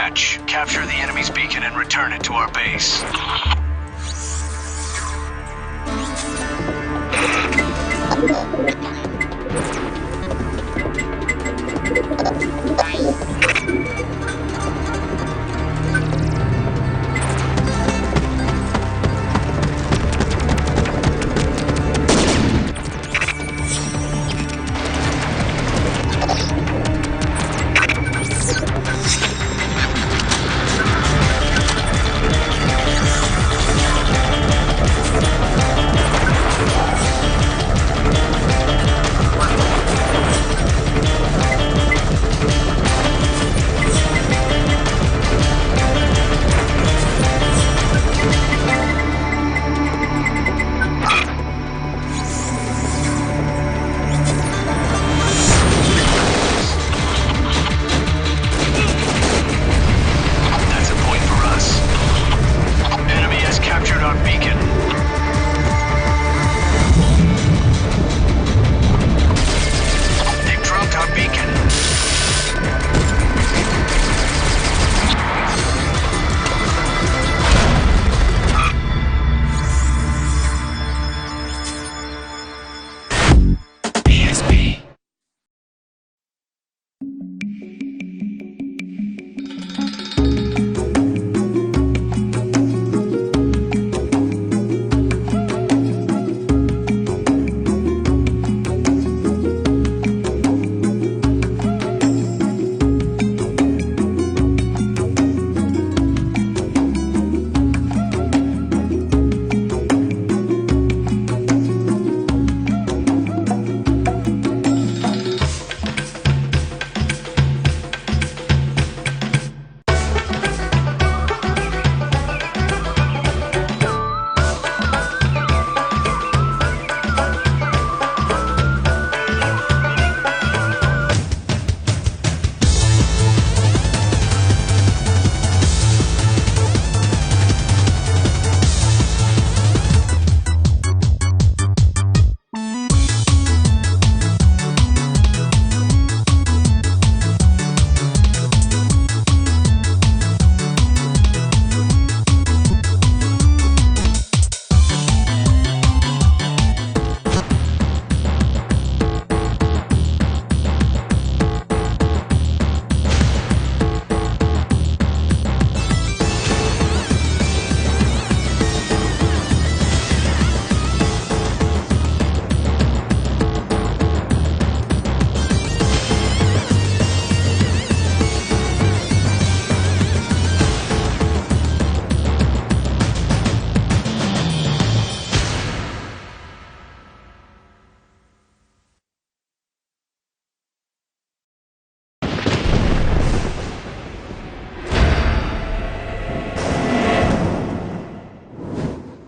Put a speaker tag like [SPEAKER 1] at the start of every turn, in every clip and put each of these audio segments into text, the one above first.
[SPEAKER 1] match. Capture the enemy's beacon and return it to our base.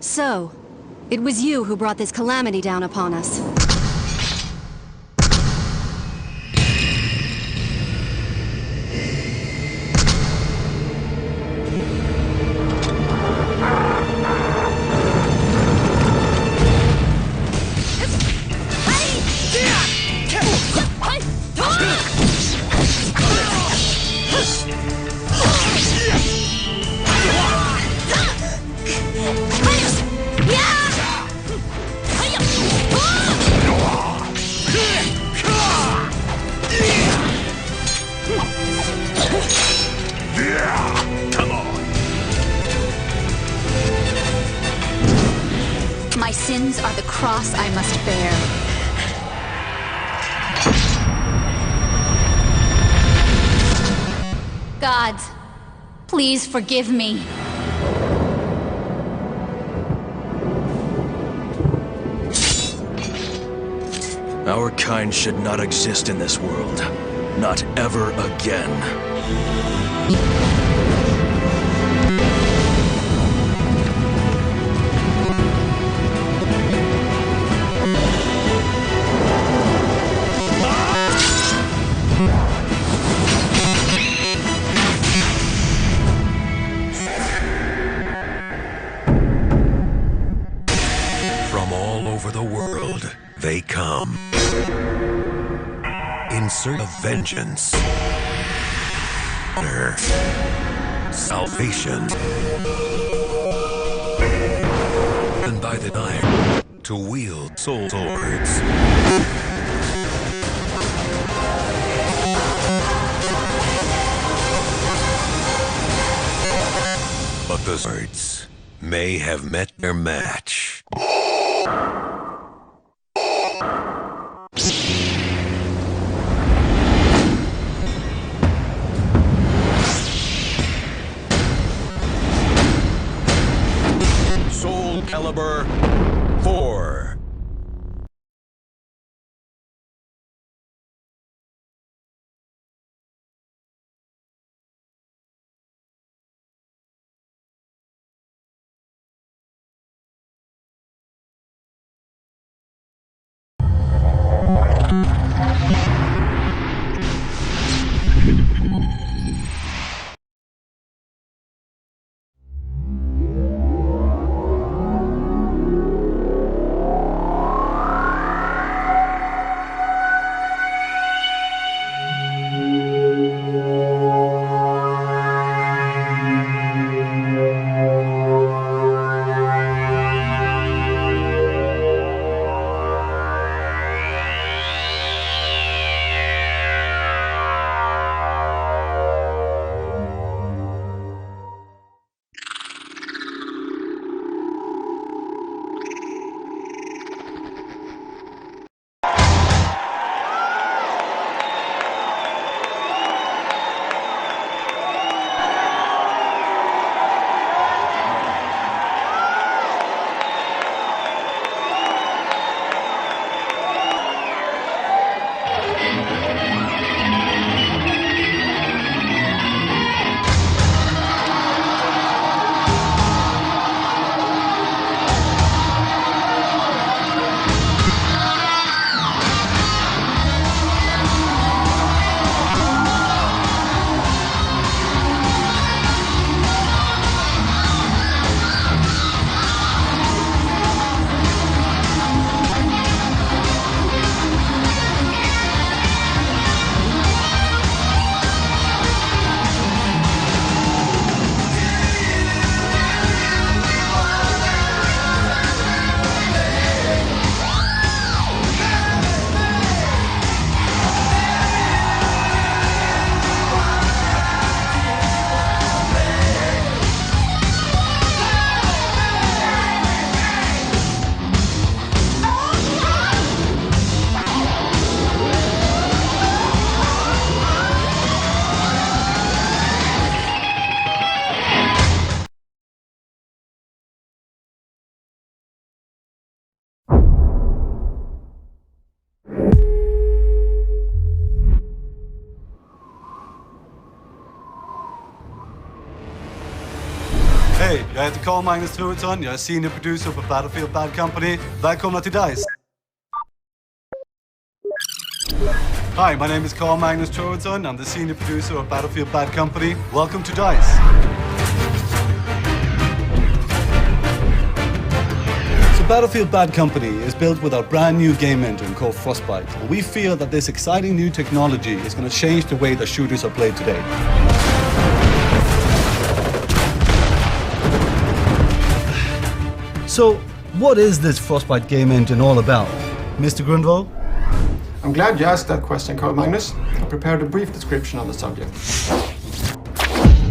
[SPEAKER 2] So, it was you who brought this calamity down upon us.
[SPEAKER 3] My sins are the cross I must bear. Gods, please forgive me.
[SPEAKER 4] Our kind should not exist in this world. Not ever again.
[SPEAKER 5] From all over the world, they come in search of vengeance, honor, salvation. And by the time to wield soul swords. But the swords may have met their match. Soul Calibur 4.
[SPEAKER 6] Hej, jag heter Carl Magnus Troedsson. Jag är senior producer på Battlefield Bad Company. Välkomna till DICE! Hi, my name is Carl Magnus Troedsson. I'm the senior producer of Battlefield Bad Company. Welcome to DICE! So Battlefield Bad Company is built with our brand new game engine called Frostbite. And we feel that this exciting new technology is going to change the way that shooters are played today. So, what is this Frostbite game engine all about? Mr. Grundvall?
[SPEAKER 7] I'm glad you asked that question, Carl Magnus. I prepared a brief description on the subject.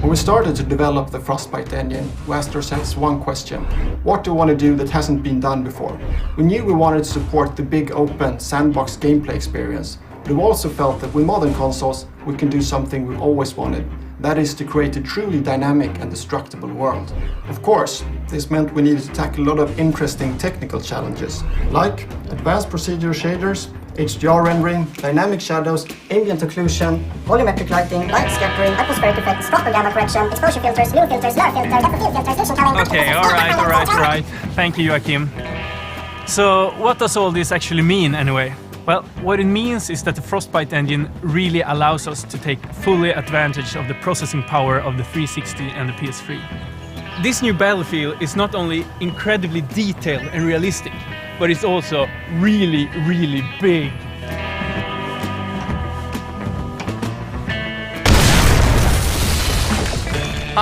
[SPEAKER 7] When we started to develop the Frostbite engine, we asked ourselves one question. What do we want to do that hasn't been done before? We knew we wanted to support the big open sandbox gameplay experience, but we also felt that with modern consoles, we can do something we've always wanted. That is to create a truly dynamic and destructible world. Of course, this meant we needed to tackle a lot of interesting technical challenges, like advanced procedural shaders, HDR rendering, dynamic shadows, ambient occlusion, volumetric lighting, light scattering, atmospheric effects, crop gamma correction, exposure filters, blue filters, blur filters, depth of field filters, vision culling.
[SPEAKER 8] Okay, alright. Thank you, Joachim. So, what does all this actually mean anyway? Well, what it means is that the Frostbite engine really allows us to take fully advantage of the processing power of the 360 and the PS3. This new Battlefield is not only incredibly detailed and realistic, but it's also really, really big.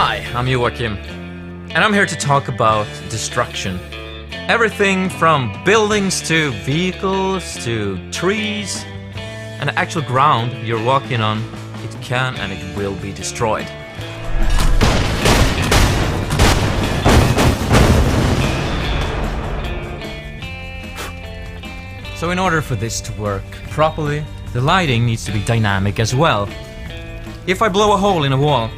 [SPEAKER 9] Hi, I'm Joachim, and I'm here to talk about destruction. Everything from buildings to vehicles to trees, and the actual ground you're walking on, it can and it will be destroyed. So in order for this to work properly, the lighting needs to be dynamic as well. If I blow a hole in a wall,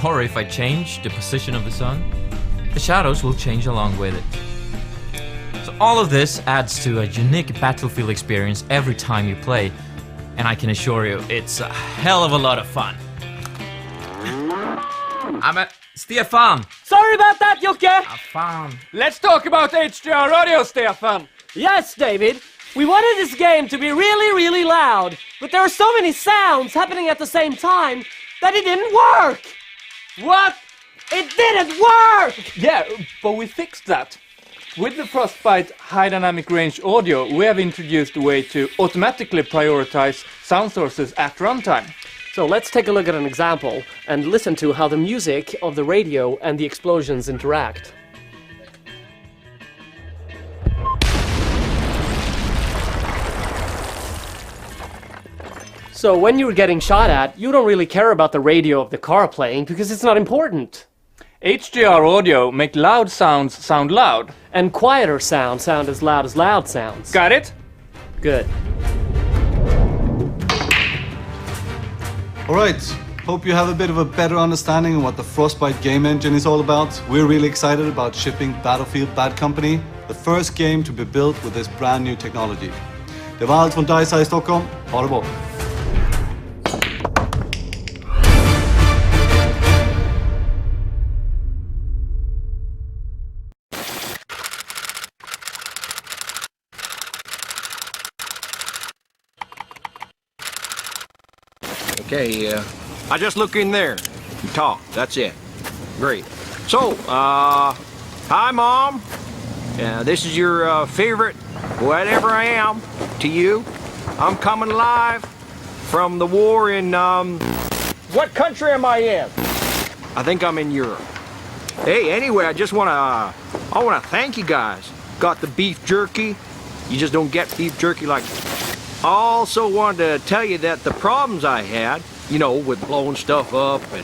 [SPEAKER 9] or if I change the position of the sun, the shadows will change along with it. So all of this adds to a unique battlefield experience every time you play, and I can assure you, it's a hell of a lot of fun. I'm at Stefan!
[SPEAKER 10] Sorry about that, Jocke!
[SPEAKER 9] Fan.
[SPEAKER 10] Let's talk about HDR Radio, Stefan! Yes, David. We wanted this game to be really, really loud, but there are so many sounds happening at the same time that it didn't work! What? It didn't work!
[SPEAKER 11] Yeah, but we fixed that. With the Frostbite High Dynamic Range Audio, we have introduced a way to automatically prioritize sound sources at runtime.
[SPEAKER 10] So let's take a look at an example and listen to how the music of the radio and the explosions interact. So when you're getting shot at, you don't really care about the radio of the car playing because it's not important.
[SPEAKER 11] HDR Audio make loud sounds sound loud.
[SPEAKER 10] And quieter sounds sound as loud sounds.
[SPEAKER 11] Got it?
[SPEAKER 10] Good.
[SPEAKER 6] Alright, hope you have a bit of a better understanding of what the Frostbite game engine is all about. We're really excited about shipping Battlefield Bad Company, the first game to be built with this brand new technology. Det var allt från DICEYE Stockholm. Ha det bra!
[SPEAKER 12] Okay, I just look in there and talk. That's it. Great. So, hi, Mom. This is your favorite, whatever I am, to you. I'm coming live from the war in, what country am I in? I think I'm in Europe. Hey, anyway, I wanna thank you guys. Got the beef jerky. You just don't get beef jerky like I also wanted to tell you that the problems I had, you know, with blowing stuff up, and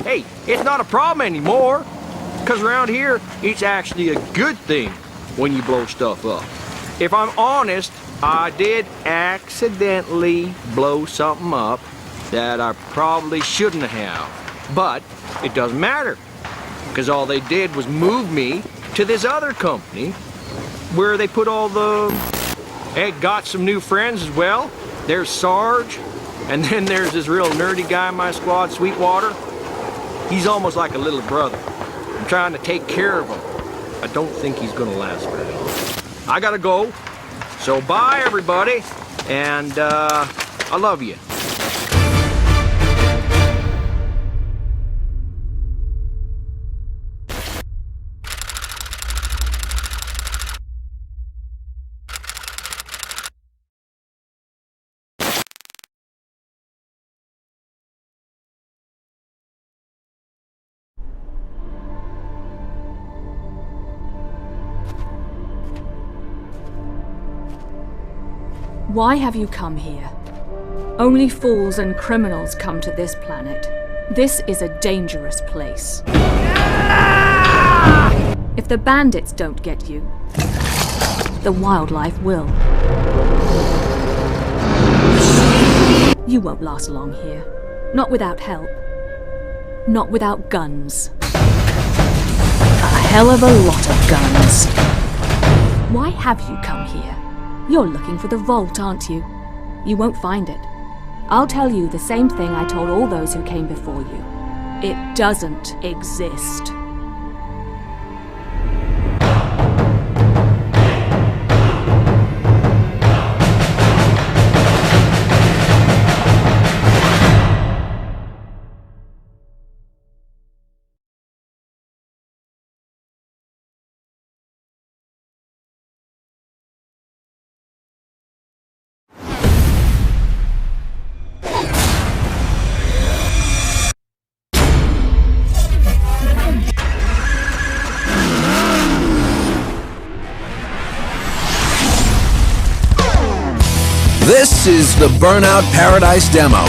[SPEAKER 12] hey, it's not a problem anymore, because around here, it's actually a good thing when you blow stuff up. If I'm honest, I did accidentally blow something up that I probably shouldn't have, but it doesn't matter, because all they did was move me to this other company where they put all the... Hey, got some new friends as well. There's Sarge, and then there's this real nerdy guy in my squad, Sweetwater. He's almost like a little brother. I'm trying to take care of him. I don't think he's gonna last very long. I gotta go. So bye, everybody, and I love you.
[SPEAKER 13] Why have you come here? Only fools and criminals come to this planet. This is a dangerous place. If the bandits don't get you, the wildlife will. You won't last long here. Not without help. Not without guns. A hell of a lot of guns. Why have you come here? You're looking for the vault, aren't you? You won't find it. I'll tell you the same thing I told all those who came before you. It doesn't exist.
[SPEAKER 14] This is the Burnout Paradise demo.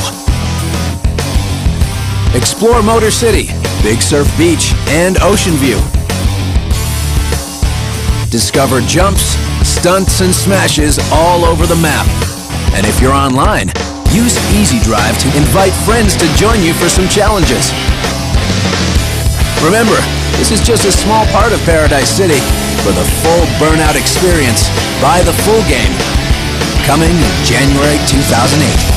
[SPEAKER 14] Explore Motor City, Big Surf Beach, and Ocean View. Discover jumps, stunts, and smashes all over the map. And if you're online, use Easy Drive to invite friends to join you for some challenges. Remember, this is just a small part of Paradise City. For the full Burnout experience, buy the full game. Coming in January 2008.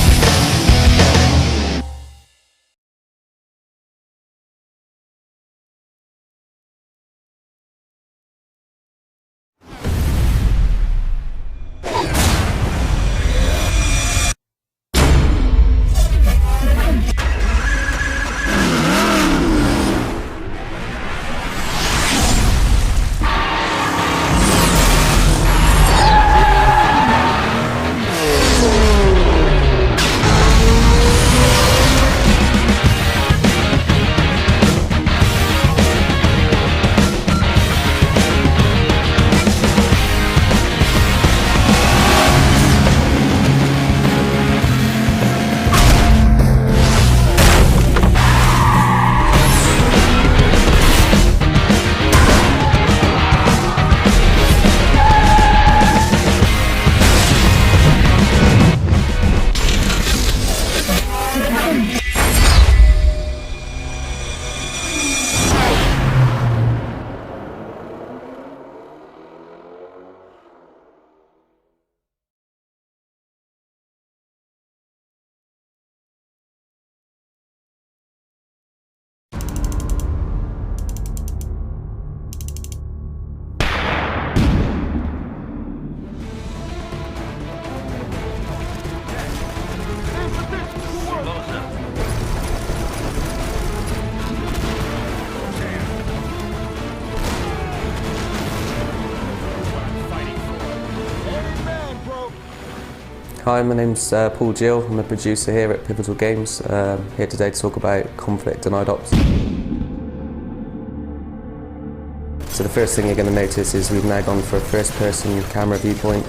[SPEAKER 15] Hi, my name's Paul Gill. I'm a producer here at Pivotal Games. Here today to talk about Conflict Denied Ops. So the first thing you're going to notice is we've now gone for a first-person camera viewpoint.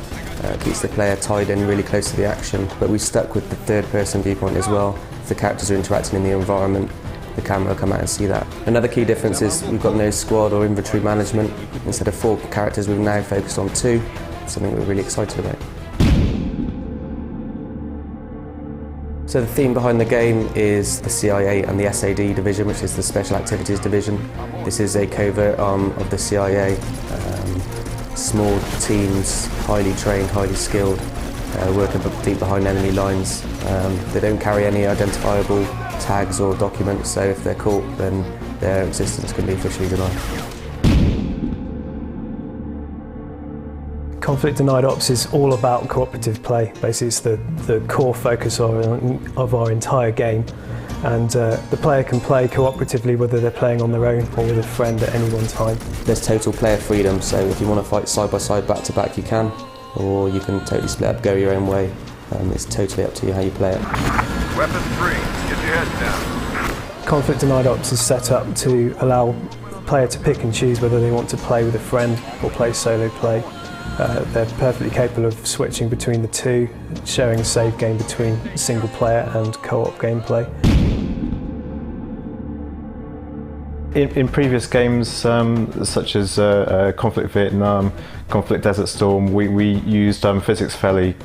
[SPEAKER 15] Keeps the player tied in really close to the action, but we stuck with the third-person viewpoint as well. If the characters are interacting in the environment, the camera will come out and see that. Another key difference is we've got no squad or inventory management. Instead of 4 characters, we've now focused on 2, something we're really excited about. So the theme behind the game is the CIA and the SAD division, which is the Special Activities Division. This is a covert arm of the CIA. Small teams, highly trained, highly skilled, working deep behind enemy lines. They don't carry any identifiable tags or documents, so if they're caught, then their existence can be officially denied.
[SPEAKER 16] Conflict Denied Ops is all about cooperative play. Basically, it's the core focus of our entire game. And the player can play cooperatively whether they're playing on their own or with a friend at any one time.
[SPEAKER 15] There's total player freedom, so if you want to fight side by side, back to back, you can. Or you can totally split up, go your own way. It's totally up to you how you play it.
[SPEAKER 17] Weapon 3, get your heads down.
[SPEAKER 16] Conflict Denied Ops is set up to allow the player to pick and choose whether they want to play with a friend or play solo play. They're perfectly capable of switching between the two, showing a save game between single player and co-op gameplay.
[SPEAKER 18] In previous games, such as Conflict Vietnam, Conflict Desert Storm, we used physics fairly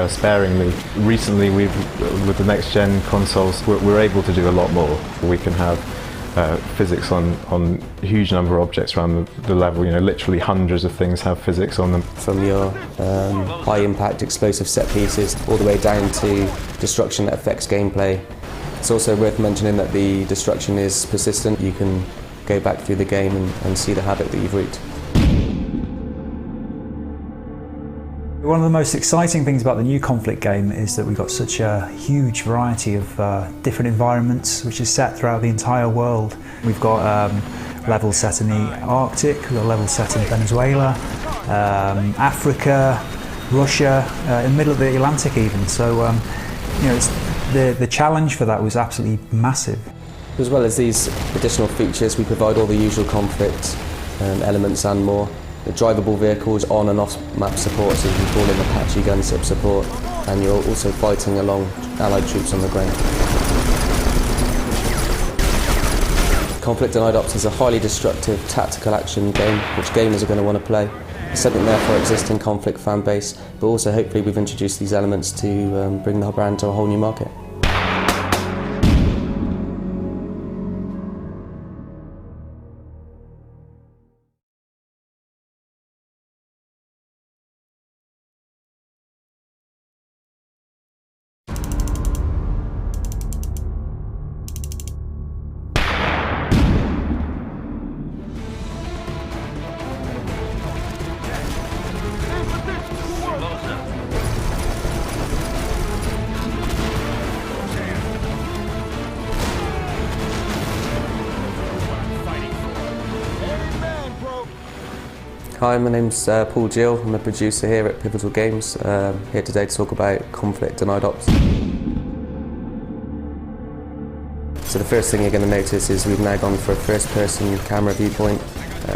[SPEAKER 18] sparingly. Recently, with the next-gen consoles, we're able to do a lot more. We can have physics on a huge number of objects around the level. You know, literally hundreds of things have physics on them.
[SPEAKER 15] From your high-impact explosive set pieces all the way down to destruction that affects gameplay. It's also worth mentioning that the destruction is persistent. You can go back through the game and see the havoc that you've wreaked.
[SPEAKER 19] One of the most exciting things about the new Conflict game is that we've got such a huge variety of different environments which is set throughout the entire world. We've got levels set in the Arctic, we've got levels set in Venezuela, Africa, Russia, in the middle of the Atlantic even. So you know, the challenge for that was absolutely massive.
[SPEAKER 15] As well as these additional features, we provide all the usual Conflict elements and more. The drivable vehicles, on and off map support, so you can call in Apache gun support. and you're also fighting along Allied troops on the ground. Conflict Denied Ops is a highly destructive tactical action game which gamers are going to want to play. It's something there for our existing Conflict fan base, but also hopefully we've introduced these elements to bring the brand to a whole new market. Hi, my name's Paul Gill. I'm a producer here at Pivotal Games, here today to talk about Conflict Denied Ops. So the first thing you're going to notice is we've now gone for a first-person camera viewpoint.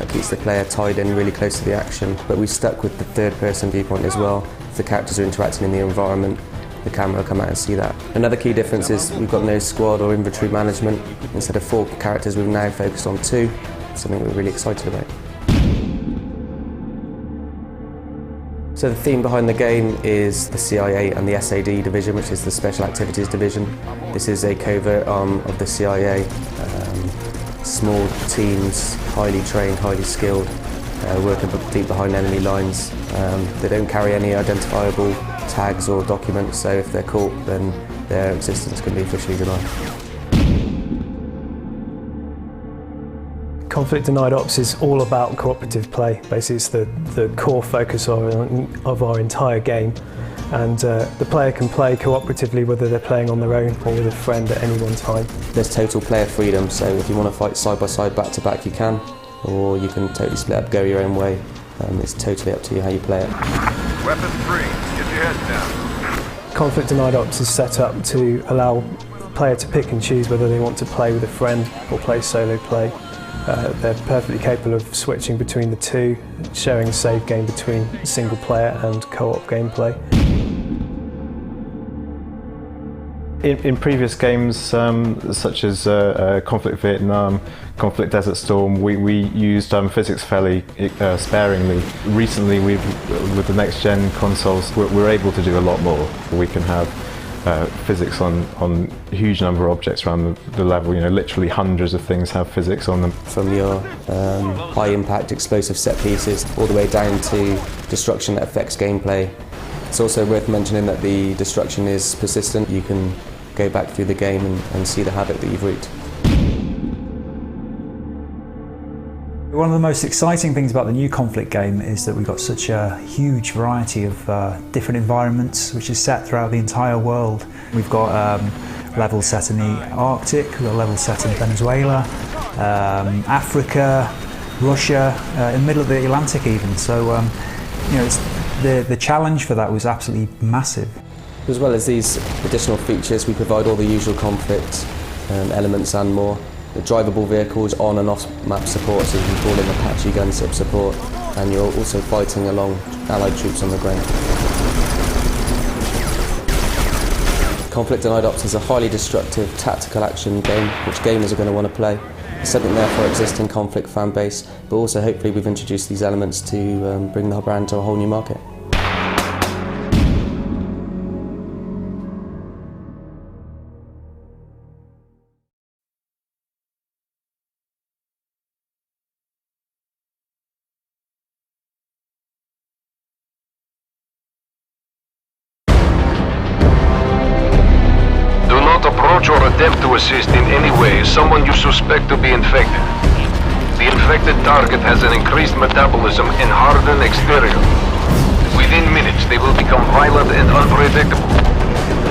[SPEAKER 15] Keeps the player tied in really close to the action, but we've stuck with the third-person viewpoint as well. If the characters are interacting in the environment, the camera will come out and see that. Another key difference is we've got no squad or inventory management. Instead of 4 characters, we've now focused on 2, something we're really excited about. So the theme behind the game is the CIA and the SAD division, which is the Special Activities Division. This is a covert arm of the CIA. Small teams, highly trained, highly skilled, working deep behind enemy lines. They don't carry any identifiable tags or documents, so if they're caught, then their existence can be officially denied.
[SPEAKER 16] Conflict Denied Ops is all about cooperative play. Basically, it's the core focus of our entire game. And the player can play cooperatively whether they're playing on their own or with a friend at any one time.
[SPEAKER 15] There's total player freedom, so if you want to fight side by side, back to back, you can. Or you can totally split up, go your own way. It's totally up to you how you play it.
[SPEAKER 17] Weapons free. Get your heads down.
[SPEAKER 16] Conflict Denied Ops is set up to allow the player to pick and choose whether they want to play with a friend or play solo play. They're perfectly capable of switching between the two, sharing a save game between single player and co-op gameplay.
[SPEAKER 18] In previous games, such as Conflict Vietnam, Conflict Desert Storm, we used physics fairly sparingly. Recently, with the next-gen consoles, we're able to do a lot more. We can have physics on a huge number of objects around the level. You know, literally hundreds of things have physics on them.
[SPEAKER 15] From your high-impact explosive set pieces all the way down to destruction that affects gameplay. It's also worth mentioning that the destruction is persistent. You can go back through the game and see the havoc that you've wreaked.
[SPEAKER 19] One of the most exciting things about the new Conflict game is that we've got such a huge variety of different environments which is set throughout the entire world. We've got levels set in the Arctic, we've got levels set in Venezuela, Africa, Russia, in the middle of the Atlantic even. So you know, the challenge for that was absolutely massive.
[SPEAKER 15] As well as these additional features, we provide all the usual Conflict elements and more. The drivable vehicles, on and off map support, so you can call in Apache gun support, and you're also fighting along Allied troops on the ground. Conflict Denied Ops is a highly destructive tactical action game which gamers are going to want to play. It's something there for our existing Conflict fan base, but also hopefully we've introduced these elements to bring the brand to a whole new market.
[SPEAKER 17] Approach or attempt to assist in any way someone you suspect to be infected. The infected target has an increased metabolism and hardened exterior. Within minutes, they will become violent and unpredictable.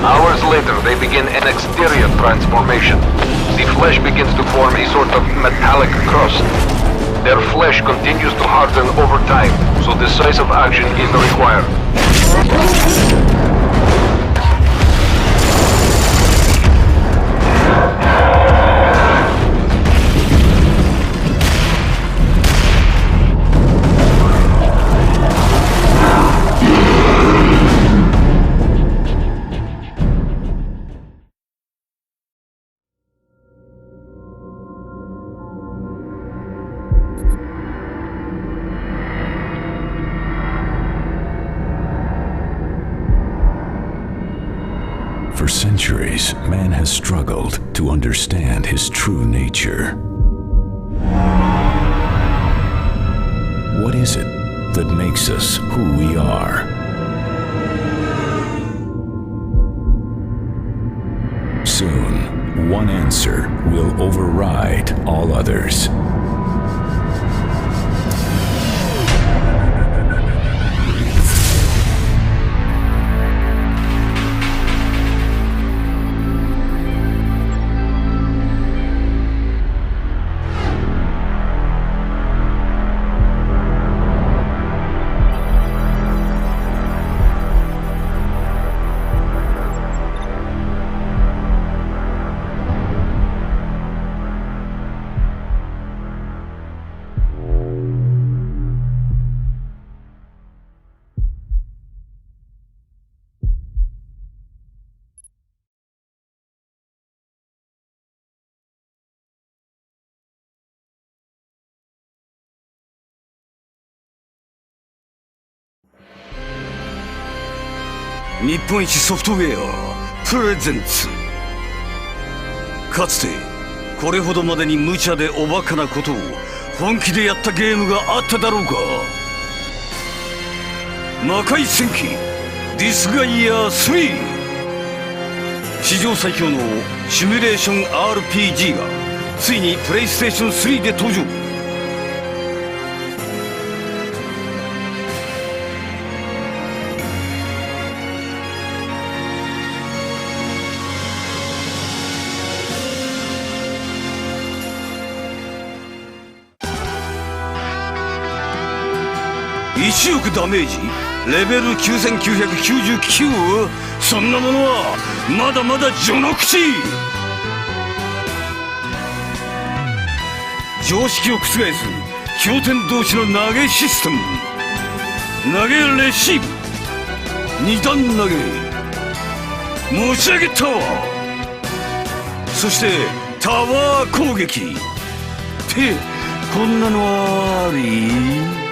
[SPEAKER 17] Hours later, they begin an exterior transformation. The flesh begins to form a sort of metallic crust. Their flesh continues to harden over time, so decisive action is required.
[SPEAKER 20] centuries, man has struggled to understand his true nature. What is it that makes us who we are? Soon, one answer will override all others.
[SPEAKER 21] 日本一ソフトウェアプレゼンツ。かつてこれほどまでに無茶でおバカなことを本気でやったゲームがあっただろうか。魔界戦記ディスガイア3、史上最強のシミュレーション RPG がついにプレイステーション3で登場。1億ダメージ、レベル9999、そんなものはまだまだ序の口。常識を覆す強点同士の投げシステム。投げレシーブ、二段投げ、持ち上げタワー、そしてタワー攻撃ってこんなのあり。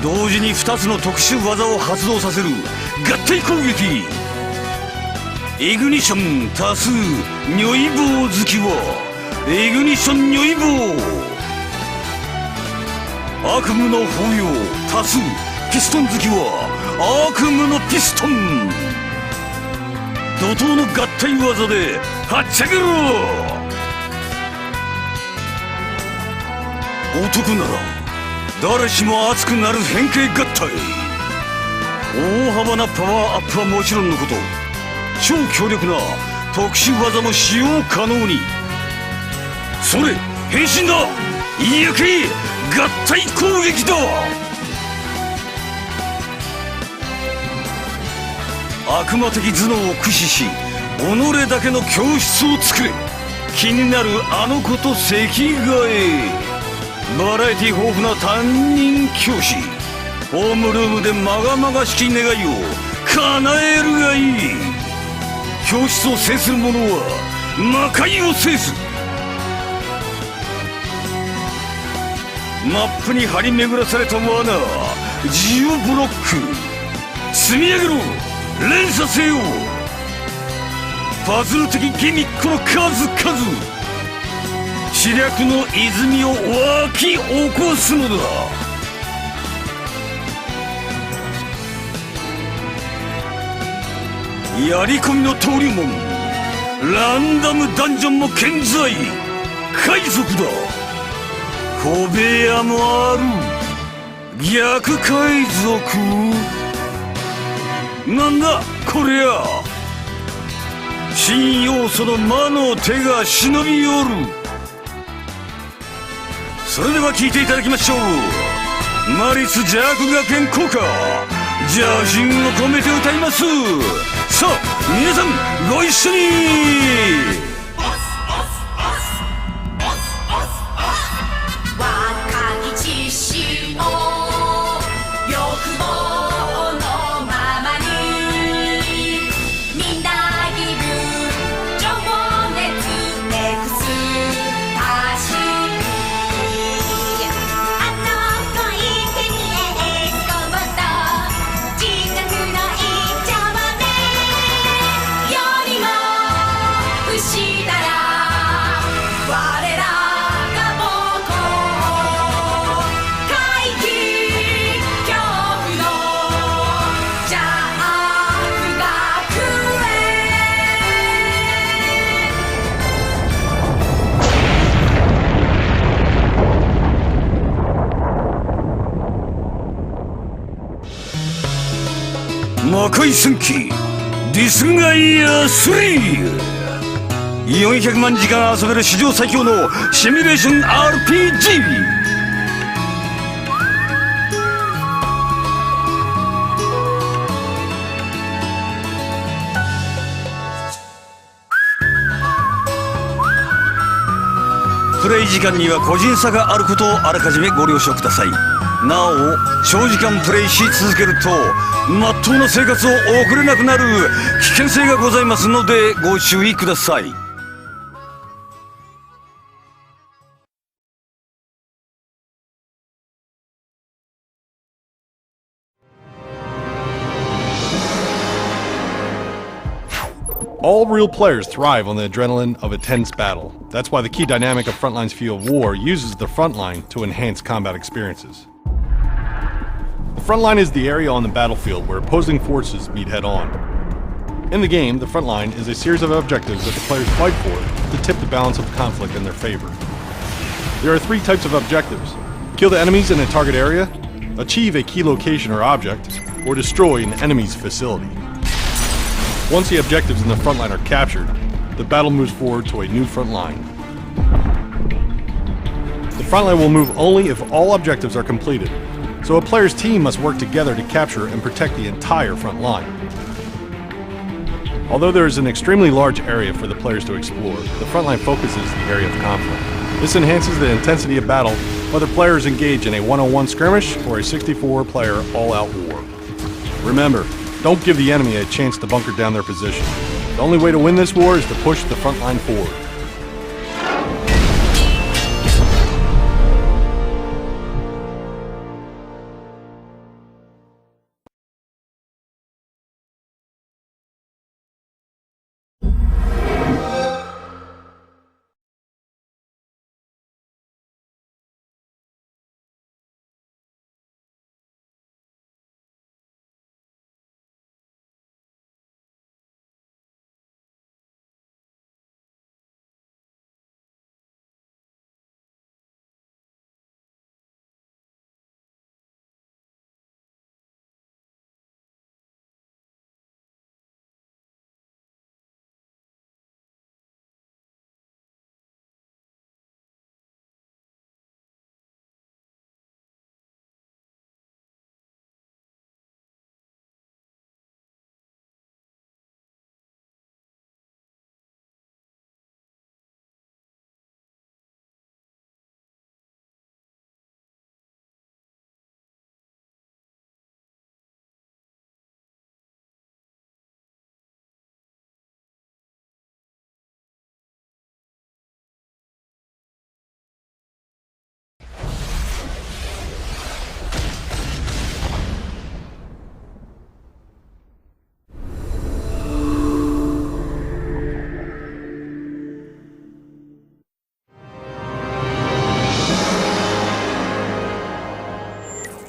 [SPEAKER 21] 同時に2つの特殊技を発動させる合体攻撃。イグニション足す如意棒好きはイグニション如意棒。悪夢の抱擁足すピストン好きは悪夢のピストン。怒涛の合体技ではっちゃけろ。男なら誰しも熱くなる変形合体。大幅なパワーアップはもちろんのこと、超強力な特殊技も使用可能に。それ変身だ、いやけ合体攻撃だ。悪魔的頭脳を駆使し己だけの教室を作れ。気になるあの子と席替え。バラエティ豊富な担任教師。ホームルームでまがまがしき願いを叶えるがいい。教室を制する者は魔界を制す。マップに張り巡らされた罠、ジオブロック。積み上げろ、連鎖せよ。パズル的ギミックの数々。知略の泉を湧き起こすのだ。やり込みの登竜門、ランダムダンジョンも健在。海賊だ、小部屋もある。逆海賊なんだこりゃ。新要素の魔の手が忍び寄る。それでは聴いていただきましょう。マリス邪悪学園校歌、邪心を込めて歌います。さあ皆さんご一緒に。
[SPEAKER 22] 若き知識を欲望のままにみんなギブ情報熱エクスタシー。あの子イケにエスコボと自覚の一丁前したら我らが母校怪奇恐怖のジャーフ学園
[SPEAKER 21] 魔界戦記ディスガイア3 400万時間遊べる史上最強のシミュレーション RPG。 プレイ時間には個人差があることをあらかじめご了承ください。なお長時間プレイし続けるとまっとうな生活を送れなくなる危険性がございますのでご注意ください。
[SPEAKER 6] All real players thrive on the adrenaline of a tense battle. That's why the key dynamic of Frontline's Field of War uses the frontline to enhance combat experiences. The frontline is the area on the battlefield where opposing forces meet head-on. In the game, the frontline is a series of objectives that the players fight for to tip the balance of conflict in their favor. There are 3 types of objectives: kill the enemies in a target area, achieve a key location or object, or destroy an enemy's facility. Once the objectives in the frontline are captured, the battle moves forward to a new frontline. The frontline will move only if all objectives are completed, so a player's team must work together to capture and protect the entire front line. Although there is an extremely large area for the players to explore, the frontline focuses the area of conflict. This enhances the intensity of battle, whether players engage in a one-on-one skirmish or a 64-player all-out war. Remember, don't give the enemy a chance to bunker down their position. The only way to win this war is to push the front line forward.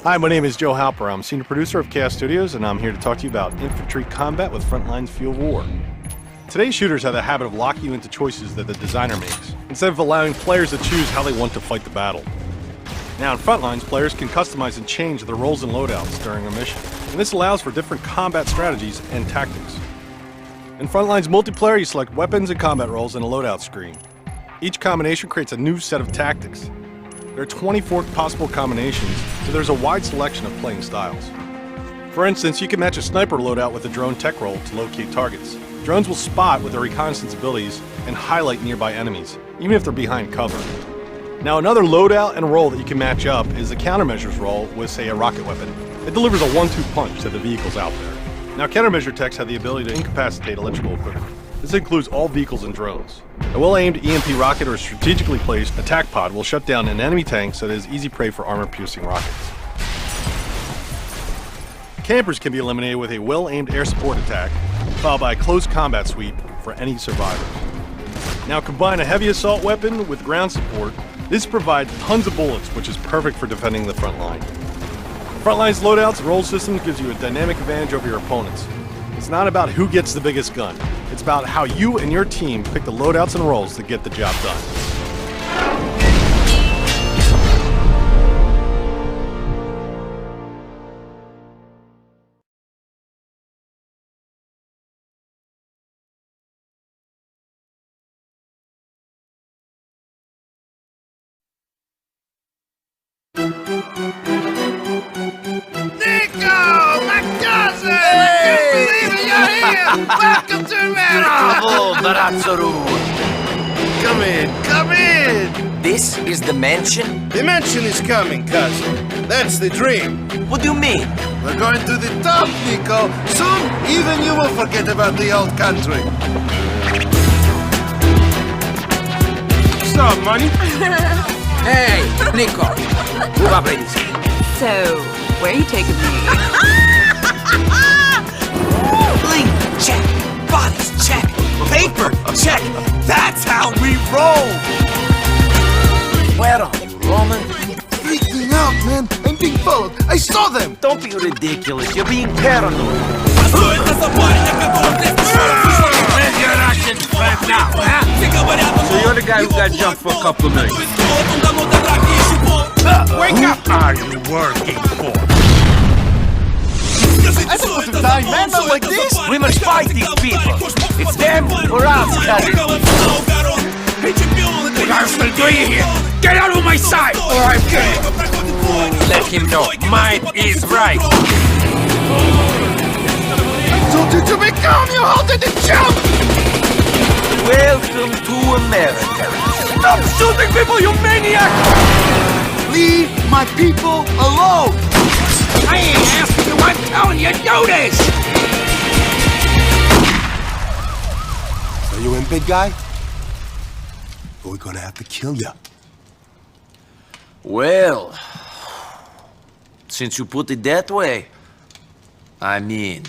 [SPEAKER 6] Hi, my name is Joe Halper. I'm senior producer of Chaos Studios, and I'm here to talk to you about infantry combat with Frontline's Field of War. Today's shooters have the habit of locking you into choices that the designer makes, instead of allowing players to choose how they want to fight the battle. Now in Frontlines, players can customize and change their roles and loadouts during a mission, and this allows for different combat strategies and tactics. In Frontline's multiplayer, you select weapons and combat roles in a loadout screen. Each combination creates a new set of tactics. There are 24 possible combinations, so there's a wide selection of playing styles. For instance, you can match a sniper loadout with a drone tech role to locate targets. Drones will spot with their reconnaissance abilities and highlight nearby enemies, even if they're behind cover. Now another loadout and role that you can match up is the countermeasures role with, say, a rocket weapon. It delivers a 1-2 punch to the vehicles out there. Now countermeasure techs have the ability to incapacitate electrical equipment. This includes all vehicles and drones. A well-aimed EMP rocket or strategically placed attack pod will shut down an enemy tank so that it is easy prey for armor-piercing rockets. Campers can be eliminated with a well-aimed air support attack, followed by a close combat sweep for any survivors.
[SPEAKER 1] Now combine a heavy assault weapon with ground support. This provides tons of bullets, which is perfect for defending the front line. Frontline's loadouts and roll systems gives you a dynamic advantage over your opponents. It's not about who gets the biggest gun. It's about how you and your team pick the loadouts and rolls to get the job done.
[SPEAKER 22] Nico! My cousin! I can't believe it! You're here! Welcome to America!
[SPEAKER 2] Bravo, Barazzaru!
[SPEAKER 22] Come in, come in!
[SPEAKER 2] This is the mansion?
[SPEAKER 22] The mansion is coming, cousin. That's the dream.
[SPEAKER 2] What do you mean?
[SPEAKER 22] We're going to the top, Nico. Soon, even you will forget about the old country. What's up, money?
[SPEAKER 2] Hey, Nico. Move up, ladies.
[SPEAKER 23] So, where are you taking me?
[SPEAKER 2] Bling, check. Bodies, check. Paper, check. That's how we roll. Where are you, Roman?
[SPEAKER 22] Freaking out, man. I'm being followed. I saw them.
[SPEAKER 2] Don't be ridiculous. You're being paranoid.
[SPEAKER 22] Where's your Russian friend now, huh?
[SPEAKER 2] So you're the guy who got jumped for a couple of minutes.
[SPEAKER 22] Wake up!
[SPEAKER 2] Who are you working for?
[SPEAKER 22] I don't want to die, man, not like this!
[SPEAKER 2] We must fight these people! It's them or us, cousin!
[SPEAKER 22] What are you doing here? Get out of my sight, or I'm gonna...
[SPEAKER 2] Let him know. Mine is right.
[SPEAKER 22] I told you to be calm, you halted the jump!
[SPEAKER 2] Welcome to America.
[SPEAKER 22] Stop shooting people, you maniac! Leave my people alone! I ain't asking you, I'm telling you, do this!
[SPEAKER 24] So you in, big guy? Or we're gonna have to kill you.
[SPEAKER 2] Well, since you put it that way, I'm in.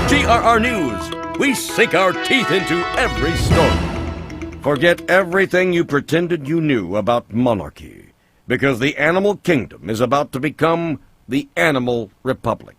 [SPEAKER 25] GRR News. We sink our teeth into every story. Forget everything you pretended you knew about monarchy, because the animal kingdom is about to become the Animal Republic.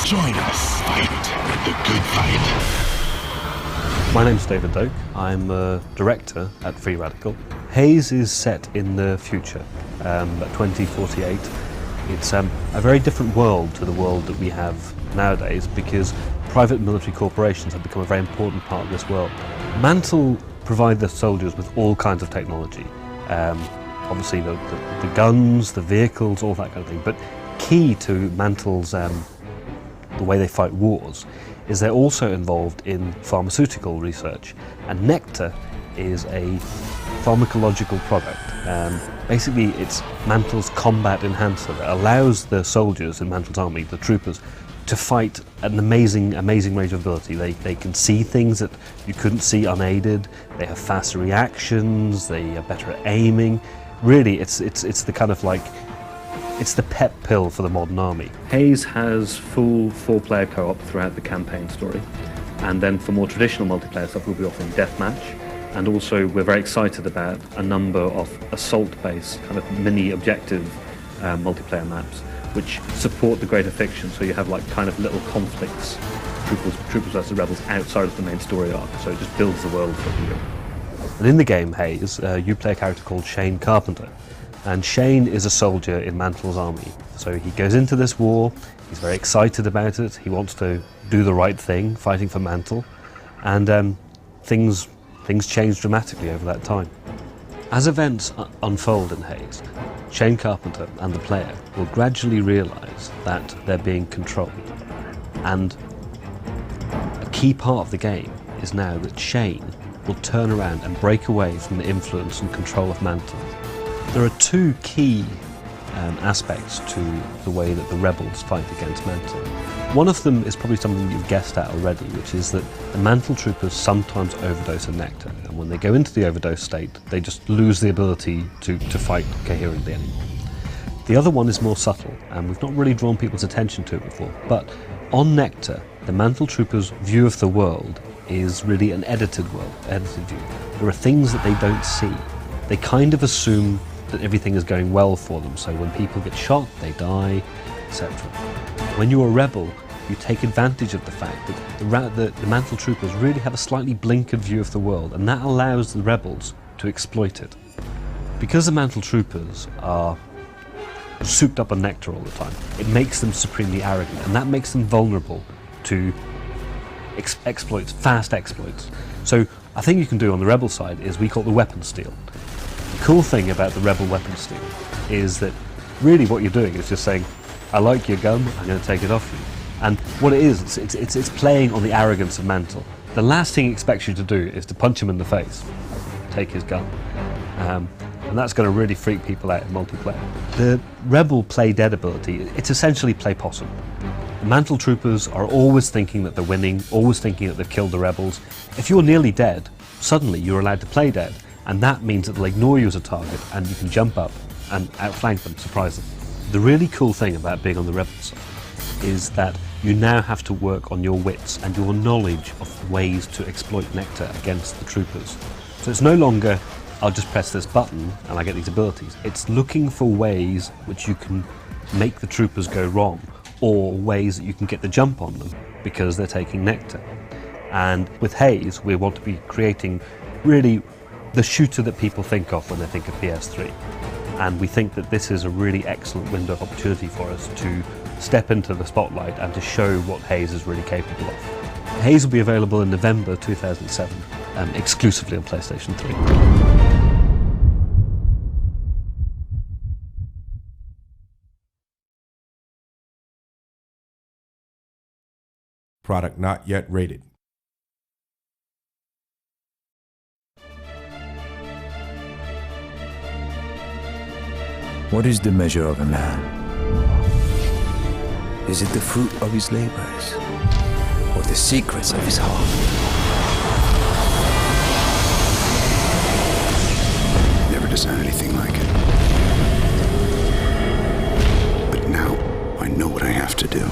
[SPEAKER 20] Join us. Fight the good fight.
[SPEAKER 26] My name's David Doak. I'm a director at Free Radical. Haze is set in the future, at 2048. It's a very different world to the world that we have nowadays because private military corporations have become a very important part of this world. Mantle provide the soldiers with all kinds of technology. Obviously the guns, the vehicles, all that kind of thing. But key to Mantle's the way they fight wars is they're also involved in pharmaceutical research. And Nectar is a pharmacological product. Basically, it's Mantle's combat enhancer that allows the soldiers in Mantle's army, the troopers, to fight at an amazing range of ability. They can see things that you couldn't see unaided. They have faster reactions. They are better at aiming. Really, it's the kind of like, it's the pep pill for the modern army. Haze has full 4-player co-op throughout the campaign story, and then for more traditional multiplayer stuff, we'll be offering deathmatch. And also, we're very excited about a number of assault-based kind of mini objective multiplayer maps, which support the greater fiction. So you have like kind of little conflicts, troopers versus rebels outside of the main story arc. So it just builds the world for you. And in the game Haze, you play a character called Shane Carpenter. And Shane is a soldier in Mantle's army. So he goes into this war, he's very excited about it, he wants to do the right thing, fighting for Mantle, and things change dramatically over that time. As events unfold in Haze, Shane Carpenter and the player will gradually realise that they're being controlled. And a key part of the game is now that Shane will turn around and break away from the influence and control of Mantle. There are two key aspects to the way that the rebels fight against Mantle. One of them is probably something you've guessed at already, which is that the Mantle troopers sometimes overdose a nectar, and when they go into the overdose state, they just lose the ability to fight coherently anymore. The other one is more subtle, and we've not really drawn people's attention to it before, but on nectar, the Mantle troopers' view of the world is really an edited view. There are things that they don't see. They kind of assume that everything is going well for them, so when people get shot, they die, etc. When you're a rebel, you take advantage of the fact that the Mantle troopers really have a slightly blinkered view of the world, and that allows the rebels to exploit it. Because the Mantle troopers are souped up on nectar all the time, it makes them supremely arrogant, and that makes them vulnerable to exploits, fast exploits. So a thing you can do on the rebel side is we call it the weapon steal. The cool thing about the rebel weapon steal is that really what you're doing is just saying, I like your gun, I'm going to take it off you. And what it is, it's playing on the arrogance of Mantle. The last thing he expects you to do is to punch him in the face, take his gun. And that's going to really freak people out in multiplayer. The rebel play dead ability, it's essentially play possum. The Mantle troopers are always thinking that they're winning, always thinking that they've killed the rebels. If you're nearly dead, suddenly you're allowed to play dead, and that means that they'll ignore you as a target and you can jump up and outflank them, surprise them. The really cool thing about being on the rebel side is that you now have to work on your wits and your knowledge of ways to exploit nectar against the troopers. So it's no longer, I'll just press this button and I get these abilities. It's looking for ways which you can make the troopers go wrong, or ways that you can get the jump on them because they're taking nectar. And with Haze, we want to be creating really the shooter that people think of when they think of PS3. And we think that this is a really excellent window of opportunity for us to step into the spotlight and to show what Haze is really capable of. Haze will be available in November 2007, exclusively on PlayStation 3.
[SPEAKER 3] Product not yet rated.
[SPEAKER 4] What is the measure of a man? Is it the fruit of his labors, or the secrets of his heart?
[SPEAKER 5] Never designed anything like it. But now, I know what I have to do.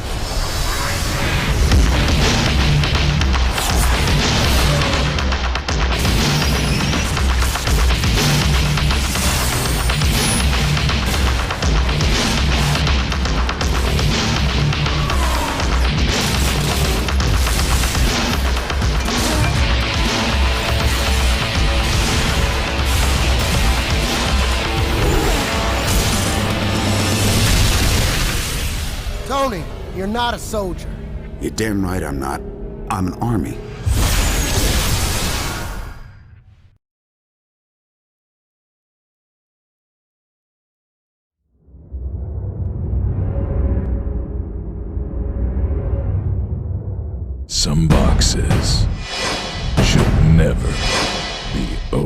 [SPEAKER 7] Tony, you're not a soldier.
[SPEAKER 5] You're damn right I'm not. I'm an army.
[SPEAKER 20] Some boxes should never be opened.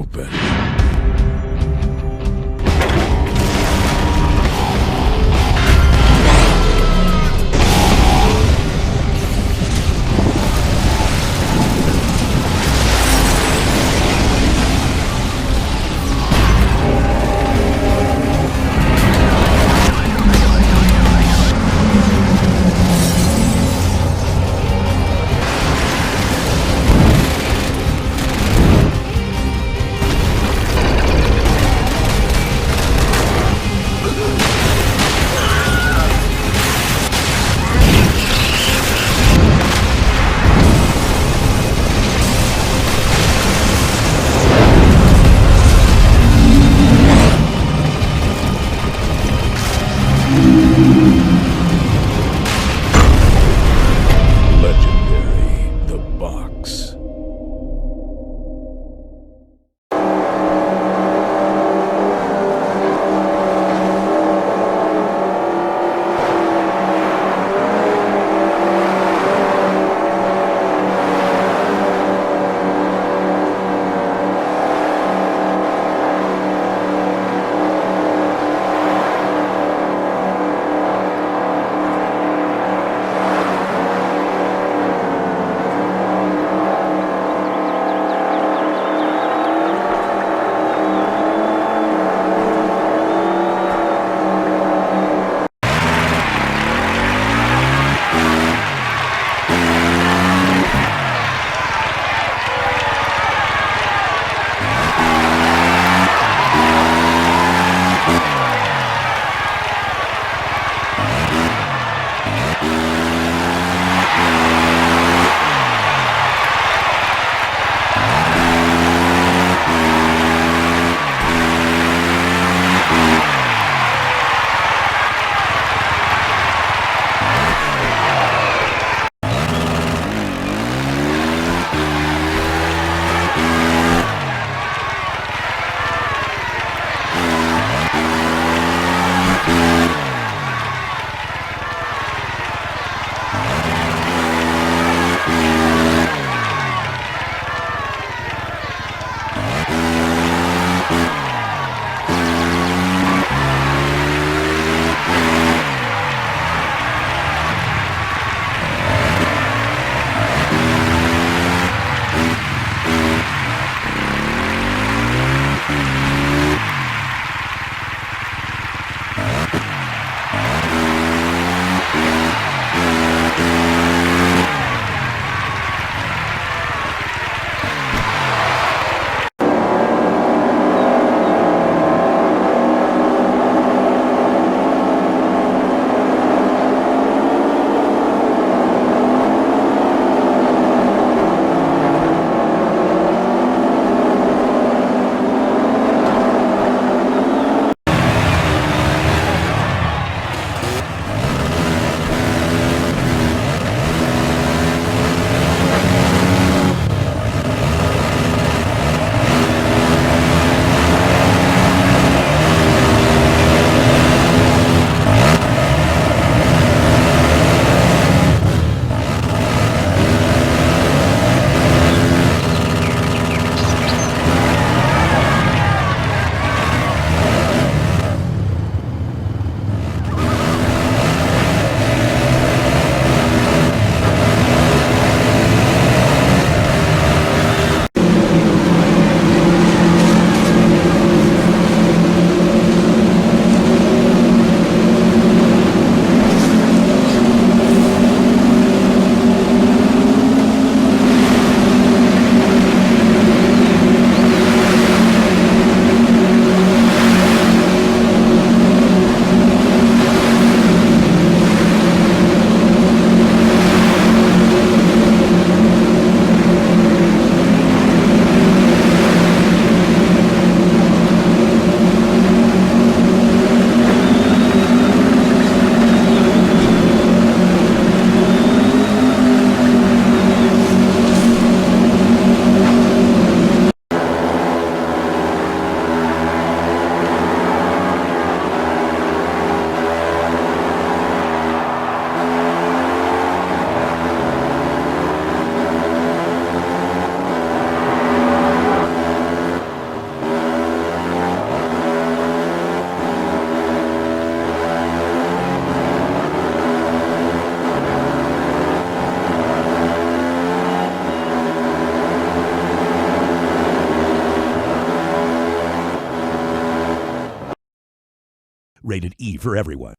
[SPEAKER 20] Rated E for everyone.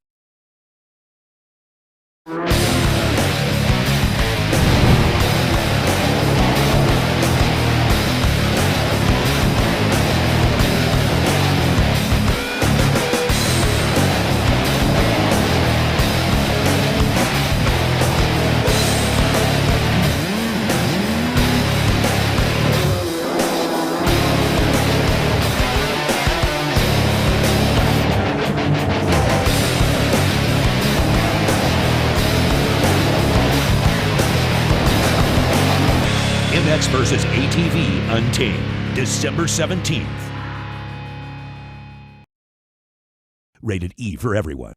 [SPEAKER 20] MX vs. ATV Untamed, December 17th. Rated E for everyone.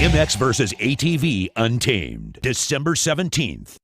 [SPEAKER 20] MX vs. ATV Untamed, December 17th.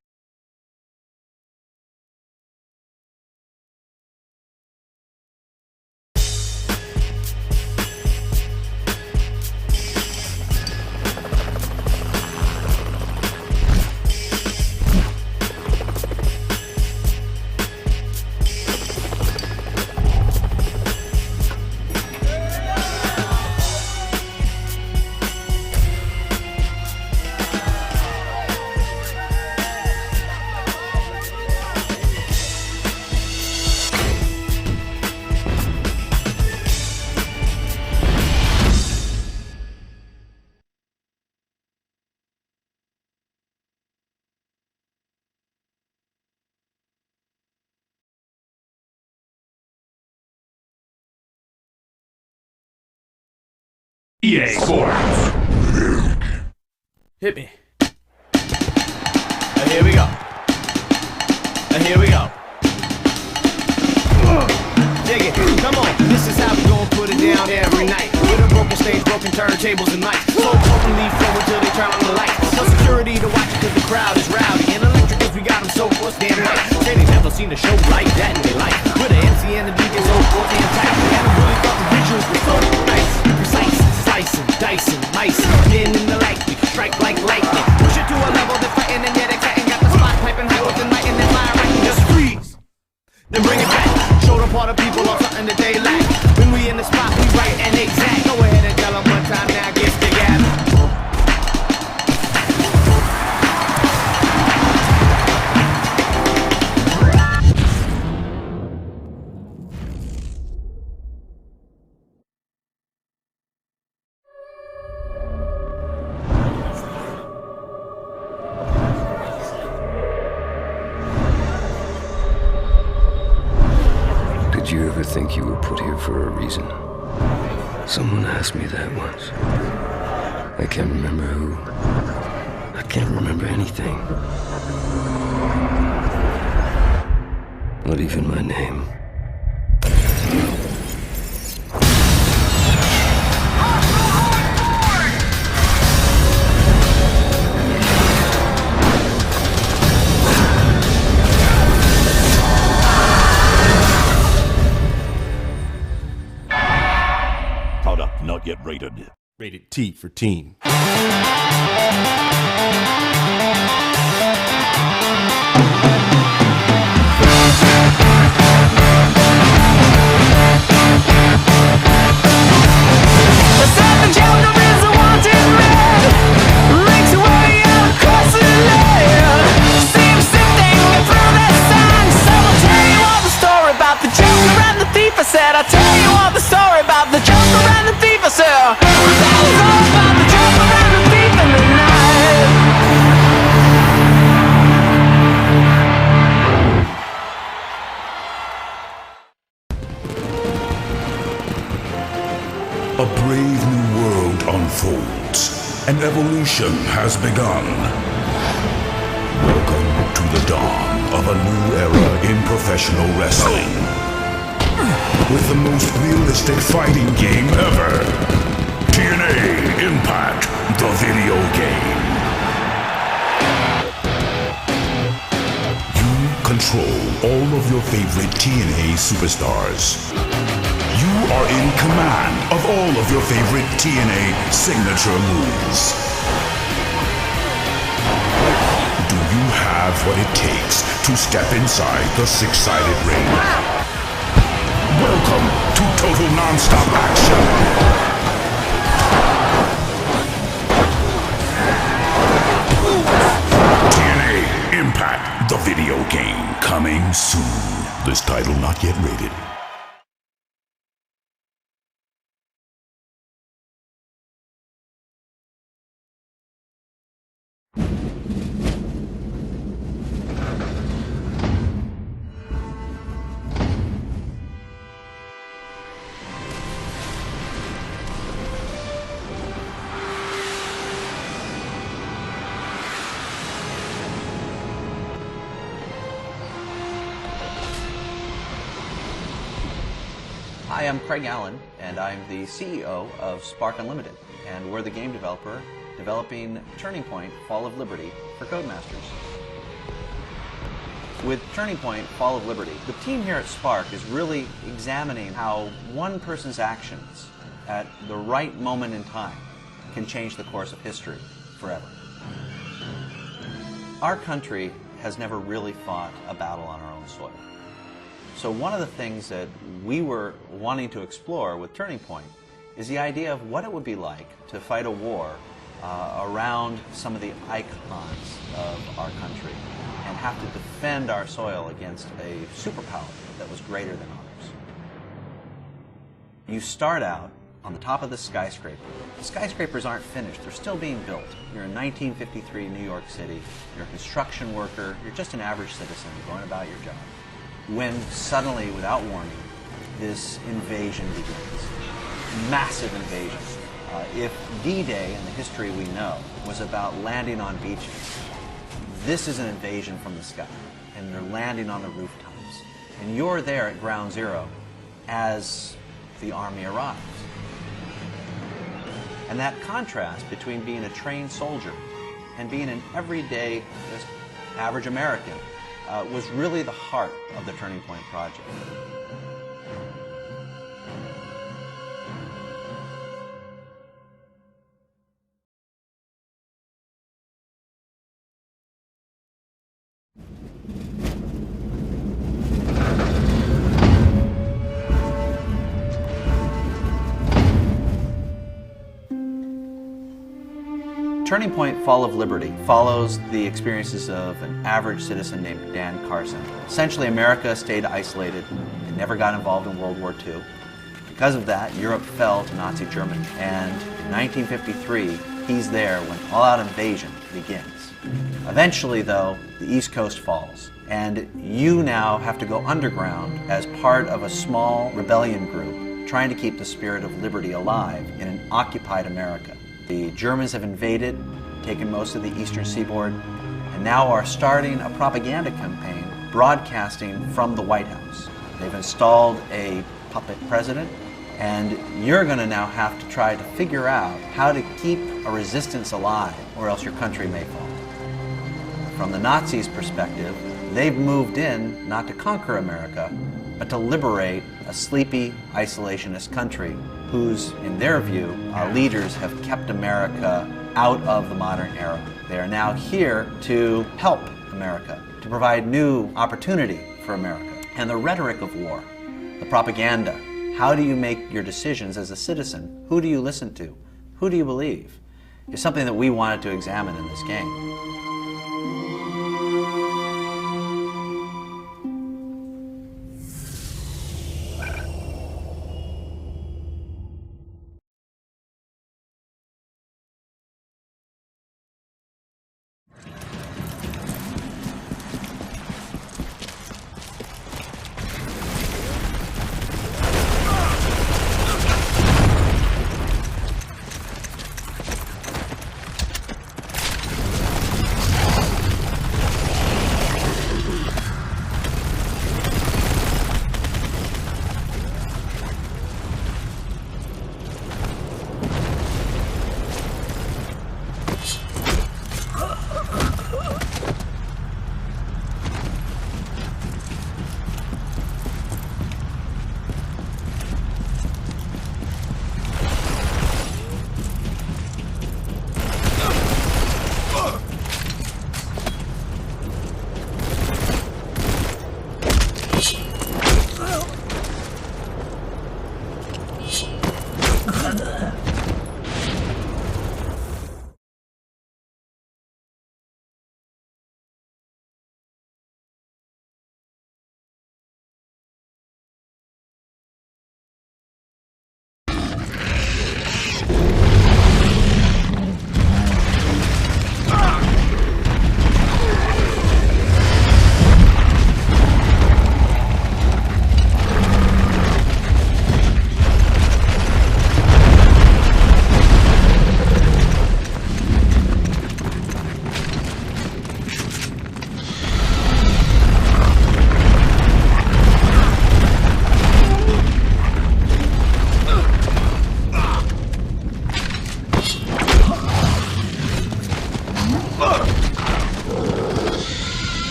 [SPEAKER 22] EA Sports.
[SPEAKER 2] Hit me. Here we go. Here we go. Dig it. Come on. This is how we gon' put it down every night. With a broken stage, broken turntables and mics. So openly flow until they turn on the lights. No security to watch it cause the crowd is rowdy. And electric cause we got them so forth damn right. Say they never seen a show like that in their life. With the MC and the DJ so forth damn tight. And I really thought the visuals were so nice. Precise, slicing, dicing, micing. Men in the light, we can strike like lightning. Push it to a level they're fighting and yet exciting. Got the spot piping high with the night and then fire right. Just freeze. Then bring it back. Show the part of people on something that they lack. When we in the spot, we right and exact. Go ahead and tell them one time now, get together.
[SPEAKER 4] Did you ever think you were put here for a reason? Someone asked me that once. I can't remember who. I can't remember anything. Not even my name.
[SPEAKER 20] Not yet rated.
[SPEAKER 1] Rated T for teen.
[SPEAKER 22] I'll tell you all the story about the Joker and the thief. I said, I'll tell you all about the Joker and the thief in the night.
[SPEAKER 20] A brave new world unfolds. An evolution has begun. Welcome to the dawn of a new era in performance. professional wrestling. With the most realistic fighting game ever. TNA Impact, the video game. You control all of your favorite TNA superstars. You are in command of all of your favorite TNA signature moves. Do you have what it takes to step inside the six-sided ring? Welcome to total non-stop action. TNA Impact, the video game, coming soon. This title not yet rated.
[SPEAKER 3] Hi, I'm Craig Allen, and I'm the CEO of Spark Unlimited, and we're the game developer developing Turning Point Fall of Liberty for Codemasters. With Turning Point Fall of Liberty, the team here at Spark is really examining how one person's actions at the right moment in time can change the course of history forever. Our country has never really fought a battle on our own soil. So one of the things that we were wanting to explore with Turning Point is the idea of what it would be like to fight a war around some of the icons of our country and have to defend our soil against a superpower that was greater than ours. You start out on the top of the skyscraper. The skyscrapers aren't finished, they're still being built. You're in 1953 New York City, you're a construction worker, you're just an average citizen going about your job. When suddenly, without warning, this invasion begins. Massive invasion. If D-Day in the history we know was about landing on beaches, this is an invasion from the sky, and they're landing on the rooftops. And you're there at ground zero as the army arrives. And that contrast between being a trained soldier and being an everyday, just average American was really the heart of the Turning Point project. Turning Point Fall of Liberty follows the experiences of an average citizen named Dan Carson. Essentially, America stayed isolated and never got involved in World War II. Because of that, Europe fell to Nazi Germany. And in 1953, he's there when all-out invasion begins. Eventually, though, the East Coast falls. And you now have to go underground as part of a small rebellion group trying to keep the spirit of liberty alive in an occupied America. The Germans have invaded, taken most of the eastern seaboard, and now are starting a propaganda campaign broadcasting from the White House. They've installed a puppet president, and you're going to now have to try to figure out how to keep a resistance alive, or else your country may fall. From the Nazis' perspective, they've moved in not to conquer America, but to liberate a sleepy, isolationist country whose, in their view, leaders have kept America out of the modern era. They are now here to help America, to provide new opportunity for America. And the rhetoric of war, the propaganda, how do you make your decisions as a citizen? Who do you listen to? Who do you believe? Is something that we wanted to examine in this game.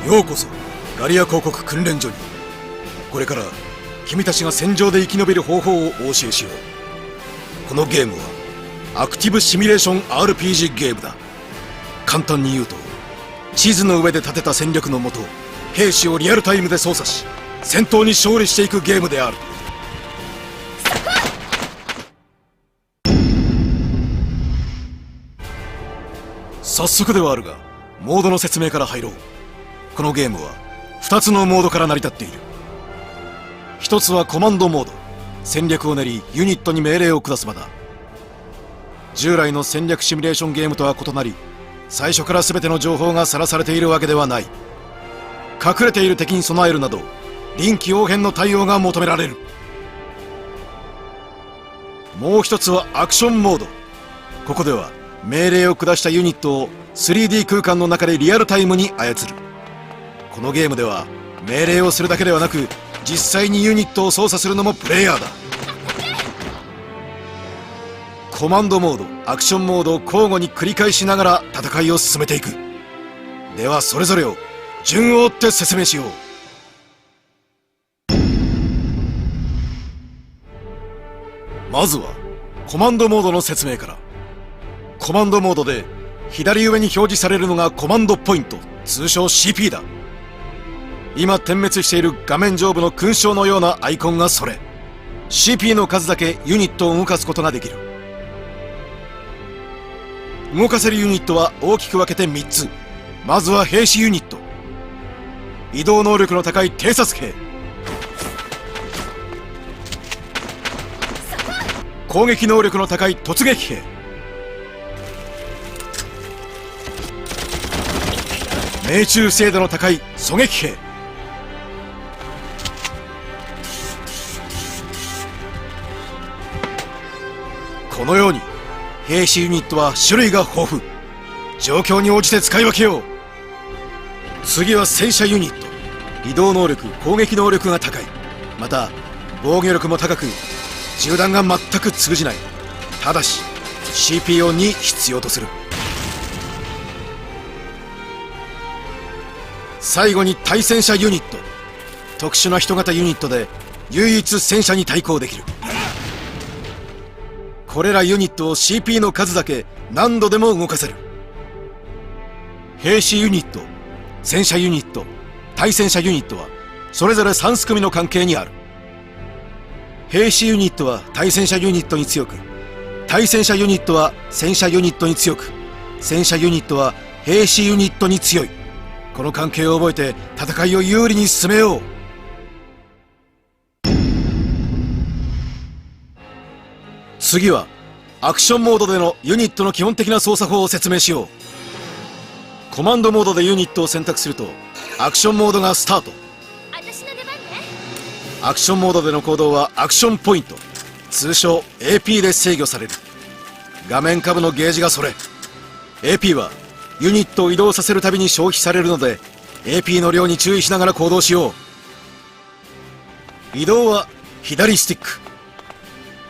[SPEAKER 24] ようこそガリア公国訓練所に。これから君たちが戦場で生き延びる方法をお教えしよう。このゲームはアクティブシミュレーション RPG ゲームだ。簡単に言うと、地図の上で立てた戦略のもと兵士をリアルタイムで操作し戦闘に勝利していくゲームである。早速ではあるがモードの説明から入ろう。このゲームは2つのモードから成り立っている。1つはコマンドモード、戦略を練りユニットに命令を下す場だ。従来の戦略シミュレーションゲームとは異なり、最初から全ての情報がさらされているわけではない。隠れている敵に備えるなど臨機応変の対応が求められる。もう一つはアクションモード。ここでは命令を下したユニットを 3D 空間の中でリアルタイムに操る。このゲームでは命令をするだけではなく実際にユニットを操作するのもプレイヤーだ。コマンドモード、アクションモードを交互に繰り返しながら戦いを進めていく。ではそれぞれを順を追って説明しよう。まずはコマンドモードの説明から。コマンドモードで左上に表示されるのがコマンドポイント、通称 CP だ。今点滅している画面上部の勲章のようなアイコンがそれ。 CP の数だけユニットを動かすことができる。動かせるユニットは大きく分けて3つ。まずは兵士ユニット、移動能力の高い偵察兵、攻撃能力の高い突撃兵、命中精度の高い狙撃兵、このように兵士ユニットは種類が豊富。状況に応じて使い分けよう。次は戦車ユニット、移動能力、攻撃能力が高い、また防御力も高く銃弾が全く通じない。ただし CP を2必要とする。最後に対戦車ユニット、特殊な人型ユニットで唯一戦車に対抗できる。これらユニットを CP の数だけ何度でも動かせる。兵士ユニット、戦車ユニット、対戦車ユニットはそれぞれ3組の関係にある。兵士ユニットは対戦車ユニットに強く、対戦車ユニットは戦車ユニットに強く、戦車ユニットは兵士ユニットに強い。この関係を覚えて戦いを有利に進めよう。次はアクションモードでのユニットの基本的な操作法を説明しよう。コマンドモードでユニットを選択するとアクションモードがスタート。アクションモードでの行動はアクションポイント、通称 AP で制御される。画面下部のゲージがそれ。 AP はユニットを移動させるたびに消費されるので AP の量に注意しながら行動しよう。移動は左スティック。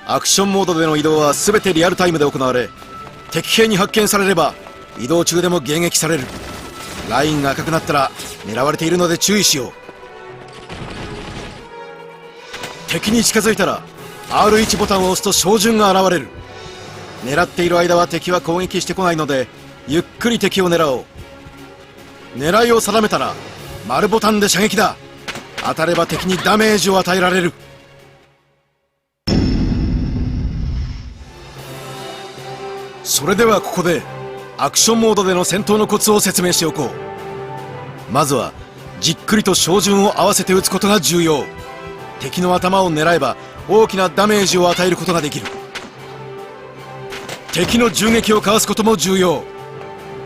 [SPEAKER 24] アクションモードでの移動は全てリアルタイムで行われ、敵兵に発見されれば移動中でも迎撃される。ラインが赤くなったら狙われているので注意しよう。敵に近づいたら R1 ボタンを押すと照準が現れる。狙っている間は敵は攻撃してこないのでゆっくり敵を狙おう。狙いを定めたら丸ボタンで射撃だ。当たれば敵にダメージを与えられる。それではここでアクションモードでの戦闘のコツを説明しておこう。まずはじっくりと照準を合わせて撃つことが重要。敵の頭を狙えば大きなダメージを与えることができる。敵の銃撃をかわすことも重要。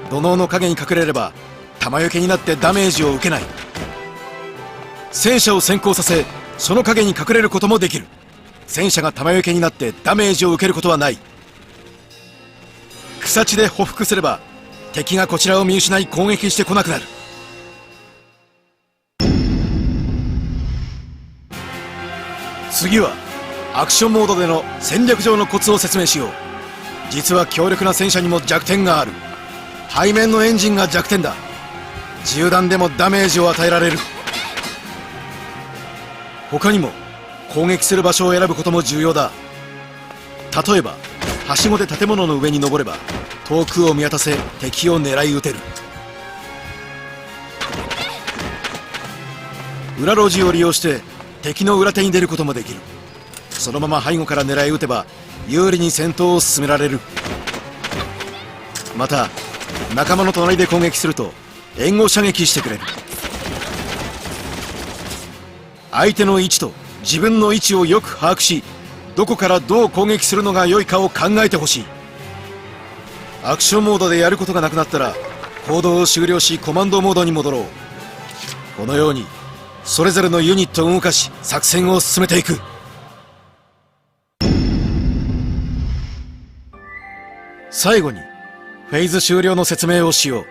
[SPEAKER 24] 土のうの影に隠れれば弾よけになってダメージを受けない。戦車を先行させその影に隠れることもできる。戦車が弾よけになってダメージを受けることはない。草地で匍匐すれば敵がこちらを見失い攻撃してこなくなる。次はアクションモードでの戦略上のコツを説明しよう。実は強力な戦車にも弱点がある。背面のエンジンが弱点だ。銃弾でもダメージを与えられる。他にも攻撃する場所を選ぶことも重要だ。例えばはしごで建物の上に登れば遠くを見渡せ敵を狙い撃てる。裏路地を利用して敵の裏手に出ることもできる。そのまま背後から狙い撃てば有利に戦闘を進められる。また仲間の隣で攻撃すると援護射撃してくれる。相手の位置と自分の位置をよく把握し、どこからどう攻撃するのが良いかを考えてほしい。アクションモードでやることがなくなったら行動を終了しコマンドモードに戻ろう。このようにそれぞれのユニットを動かし作戦を進めていく。最後にフェーズ終了の説明をしよう。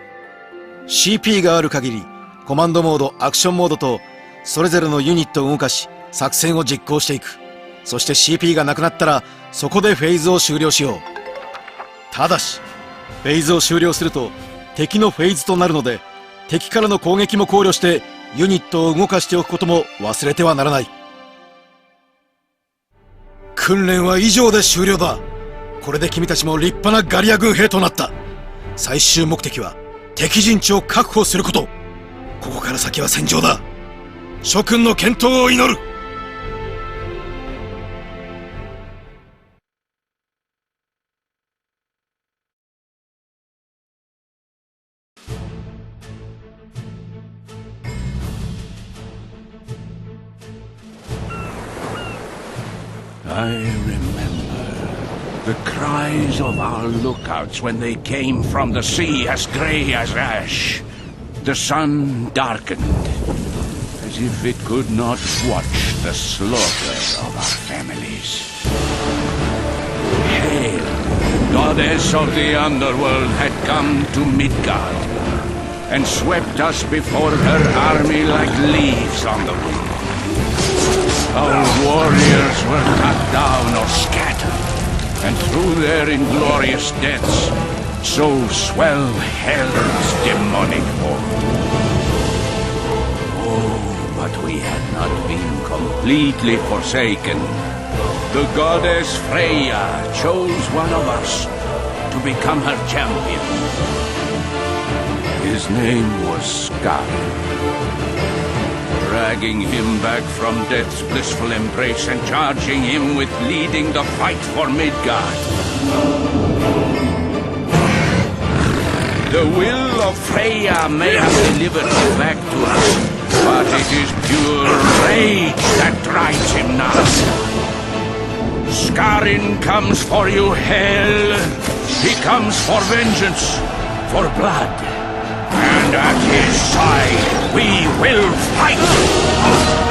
[SPEAKER 24] CP がある限りコマンドモード、アクションモードとそれぞれのユニットを動かし作戦を実行していく。そして CP がなくなったらそこでフェーズを終了しよう。ただしフェーズを終了すると敵のフェーズとなるので、敵からの攻撃も考慮してユニットを動かしておくことも忘れてはならない。訓練は以上で終了だ。これで君たちも立派なガリア軍兵となった。最終目的は敵陣地を確保すること。ここから先は戦場だ。諸君の健闘を祈る。
[SPEAKER 8] I remember the cries of our lookouts when they came from the sea as grey as ash. The sun darkened, as if it could not watch the slaughter of our families. Hail, goddess of the underworld, had come to Midgard, and swept us before her army like leaves on the wind. Our warriors were cut down or scattered, and through their inglorious deaths, so swell hell's demonic horde. Oh, but we had not been completely forsaken. The goddess Freya chose one of us to become her champion. His name was Skarn. Dragging him back from death's blissful embrace and charging him with leading the fight for Midgard. The will of Freya may have delivered him back to us, but it is pure rage that drives him now. Skarin comes for you, Hel. He comes for vengeance, for blood. And at his side, we will fight!